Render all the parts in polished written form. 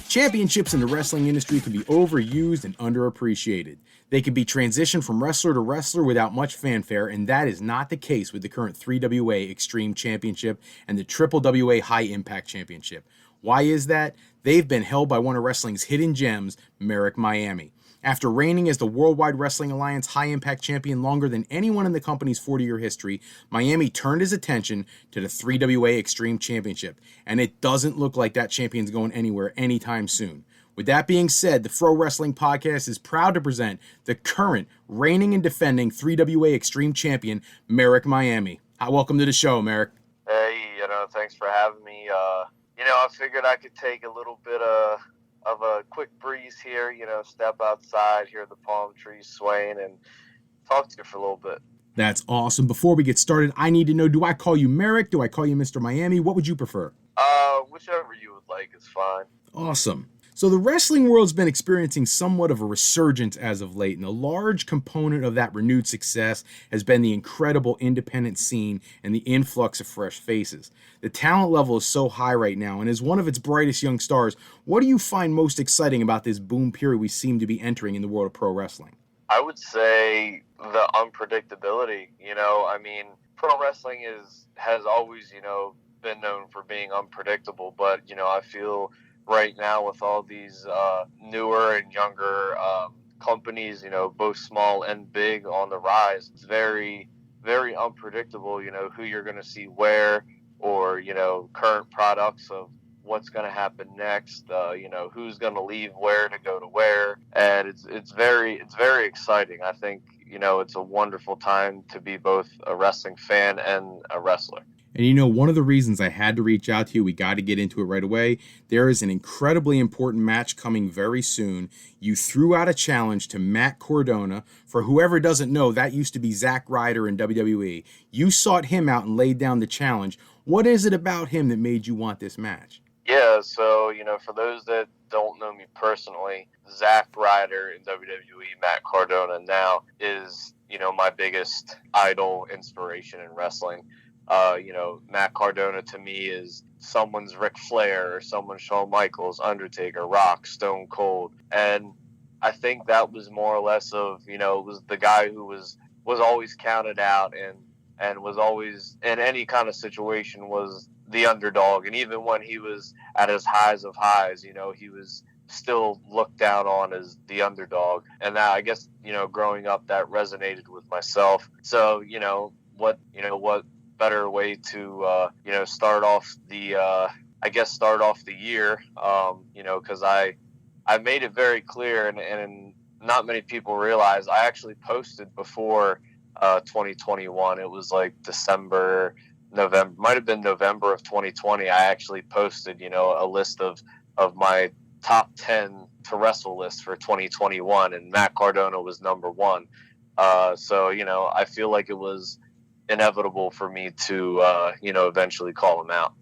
Championships in the wrestling industry can be overused and underappreciated. They can be transitioned from wrestler to wrestler without much fanfare, and that is not the case with the current 3WA Extreme Championship and the Triple WA High Impact Championship. Why is that? They've been held by one of wrestling's hidden gems, Merrick Miami. After reigning as the Worldwide Wrestling Alliance High Impact Champion longer than anyone in the company's 40-year history, Miami turned his attention to the 3WA Extreme Championship, and it doesn't look like that champion's going anywhere anytime soon. With that being said, the Fro Wrestling Podcast is proud to present the current reigning and defending 3WA Extreme Champion, Merrick Miami. Welcome to the show, Merrick. Hey, thanks for having me. I figured I could take a little bit of a quick breeze here, step outside, hear the palm trees swaying, and talk to you for a little bit. That's awesome. Before we get started, I need to know, do I call you Merrick? Do I call you Mr. Miami? What would you prefer? Whichever you would like is fine. Awesome. So the wrestling world's been experiencing somewhat of a resurgence as of late, and a large component of that renewed success has been the incredible independent scene and the influx of fresh faces. The talent level is so high right now, and as one of its brightest young stars, what do you find most exciting about this boom period we seem to be entering in the world of pro wrestling? I would say the unpredictability. Pro wrestling has always, been known for being unpredictable, but, I feel right now with all these newer and younger companies, both small and big on the rise, it's very, very unpredictable, who you're going to see where, or, current products of what's going to happen next, who's going to leave where to go to where. And it's very exciting. I think, it's a wonderful time to be both a wrestling fan and a wrestler. And one of the reasons I had to reach out to you, we got to get into it right away. There is an incredibly important match coming very soon. You threw out a challenge to Matt Cardona. For whoever doesn't know, that used to be Zack Ryder in WWE. You sought him out and laid down the challenge. What is it about him that made you want this match? Yeah, so, for those that don't know me personally, Zack Ryder in WWE, Matt Cardona now is, my biggest idol inspiration in wrestling. Matt Cardona to me is someone's Ric Flair or someone's Shawn Michaels, Undertaker, Rock, Stone Cold. And I think that was more or less of, it was the guy who was always counted out and was always in any kind of situation was the underdog. And even when he was at his highs of highs, he was still looked down on as the underdog. And that, I guess, growing up, that resonated with myself. So, what better way to start off the year, because I made it very clear, and not many people realize I actually posted before 2021. It was like November, might have been November of 2020. I actually posted a list of my top 10 to wrestle list for 2021, and Matt Cardona was number one. So I feel like it was inevitable for me to, eventually call him out.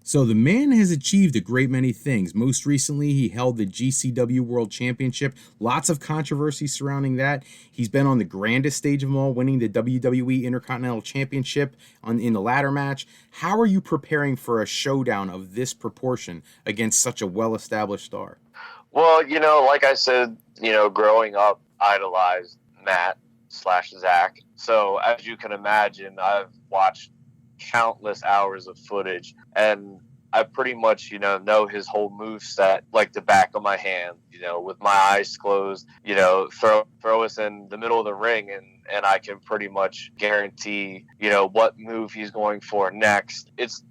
So the man has achieved a great many things. Most recently, he held the GCW World Championship. Lots of controversy surrounding that. He's been on the grandest stage of them all, winning the WWE Intercontinental Championship in the ladder match. How are you preparing for a showdown of this proportion against such a well-established star? Well, like I said, growing up, idolized Matt/Zack. So as you can imagine, I've watched countless hours of footage, and I pretty much, know his whole moveset like the back of my hand, with my eyes closed, throw us in the middle of the ring and I can pretty much guarantee, what move he's going for next. It's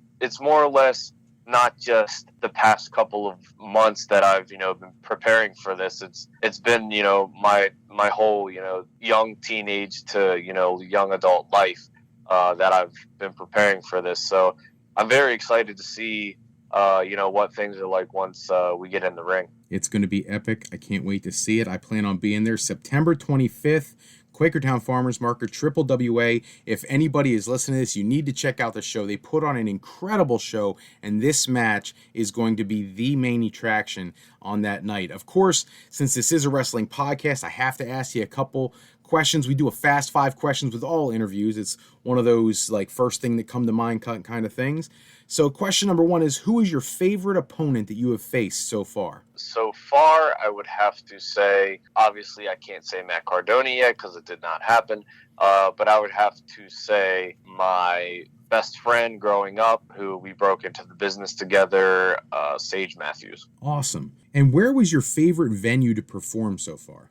more or less not just the past couple of months that I've, been preparing for this. It's been, my whole, young teenage to, young adult life that I've been preparing for this. So I'm very excited to see, what things are like once we get in the ring. It's going to be epic. I can't wait to see it. I plan on being there September 25th. Quakertown Farmers Market, Triple WA. If anybody is listening to this, you need to check out the show. They put on an incredible show, and this match is going to be the main attraction on that night. Of course, since this is a wrestling podcast, I have to ask you a couple questions. We do a fast 5 questions with all interviews. It's one of those like first thing that come to mind kind of things. So question number 1 is, who is your favorite opponent that you have faced so far? So far, I would have to say, obviously, I can't say Matt Cardona yet because it did not happen. But I would have to say my best friend growing up, who we broke into the business together, Sage Matthews. Awesome. And where was your favorite venue to perform so far?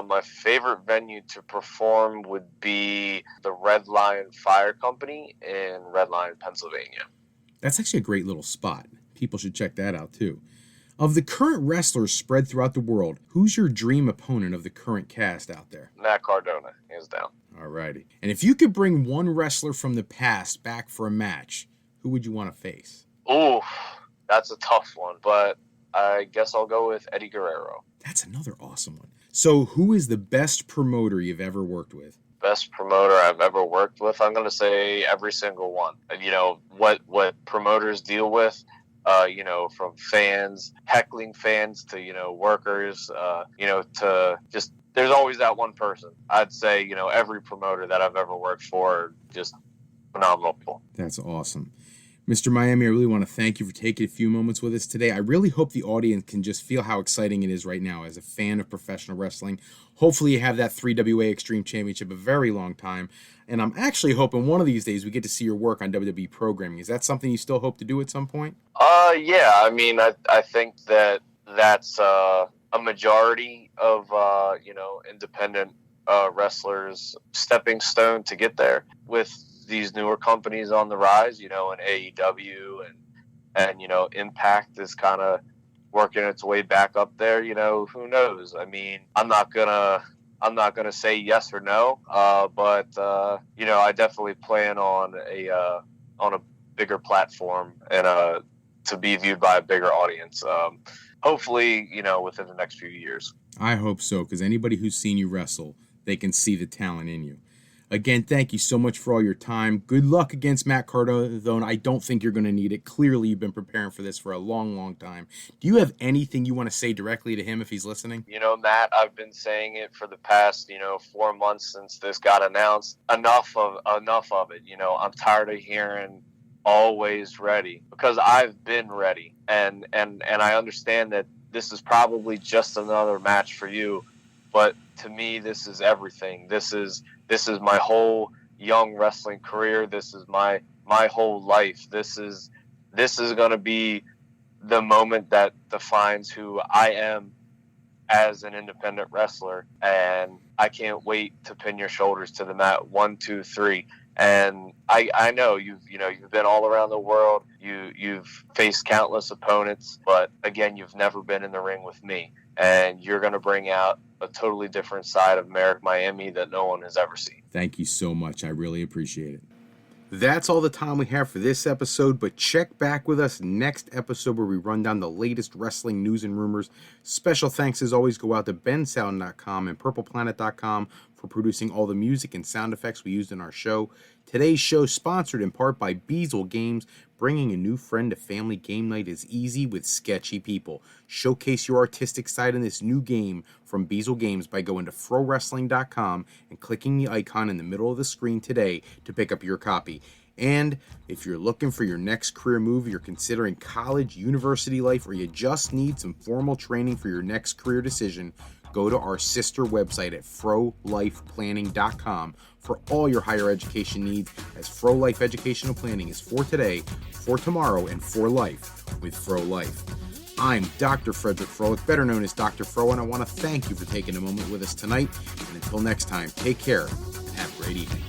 My favorite venue to perform would be the Red Lion Fire Company in Red Lion, Pennsylvania. That's actually a great little spot. People should check that out too. Of the current wrestlers spread throughout the world, who's your dream opponent of the current cast out there? Matt Cardona, hands down. Alrighty. And if you could bring one wrestler from the past back for a match, who would you want to face? Ooh, that's a tough one, but I guess I'll go with Eddie Guerrero. That's another awesome one. So who is the best promoter you've ever worked with? Best promoter I've ever worked with, I'm going to say every single one. You know, what promoters deal with, you know, from fans, heckling fans to, you know, workers, you know, to just, there's always that one person. I'd say, you know, every promoter that I've ever worked for, just phenomenal people. That's awesome. Mr. Miami, I really want to thank you for taking a few moments with us today. I really hope the audience can just feel how exciting it is right now as a fan of professional wrestling. Hopefully you have that 3WA Extreme Championship a very long time. And I'm actually hoping one of these days we get to see your work on WWE programming. Is that something you still hope to do at some point? Yeah. I mean, I think that's a majority of, you know, independent wrestlers' stepping stone to get there with these newer companies on the rise, you know, and AEW and you know, Impact is kind of working its way back up there. You know, who knows? I mean, I'm not gonna say yes or no, but you know, I definitely plan on a bigger platform and to be viewed by a bigger audience. Hopefully, you know, within the next few years. I hope so, because anybody who's seen you wrestle, they can see the talent in you. Again, thank you so much for all your time. Good luck against Matt Cardona, though, and I don't think you're going to need it. Clearly, you've been preparing for this for a long, long time. Do you have anything you want to say directly to him if he's listening? You know, Matt, I've been saying it for the past, you know, 4 months since this got announced. Enough of it. You know, I'm tired of hearing always ready, because I've been ready. And I understand that this is probably just another match for you, but to me, this is everything. This is my whole young wrestling career. This is my whole life. This is going to be the moment that defines who I am as an independent wrestler. And I can't wait to pin your shoulders to the mat. 1, 2, 3. And I know you've been all around the world. You've faced countless opponents, but again, you've never been in the ring with me. And you're going to bring out a totally different side of Merrick Miami that no one has ever seen. Thank you so much. I really appreciate it. That's all the time we have for this episode, but check back with us next episode where we run down the latest wrestling news and rumors. Special thanks as always go out to bensound.com and purpleplanet.com for producing all the music and sound effects we used in our show. Today's show sponsored in part by Beazle Games. Bringing a new friend to family game night is easy with sketchy people. Showcase your artistic side in this new game from Beazle Games by going to frowrestling.com and clicking the icon in the middle of the screen today to pick up your copy. And if you're looking for your next career move, you're considering college, university life, or you just need some formal training for your next career decision, go to our sister website at frolifeplanning.com for all your higher education needs, as Fro Life Educational Planning is for today, for tomorrow, and for life with Fro Life. I'm Dr. Frederick Froelich, better known as Dr. Fro, and I want to thank you for taking a moment with us tonight. And until next time, take care and have a great evening.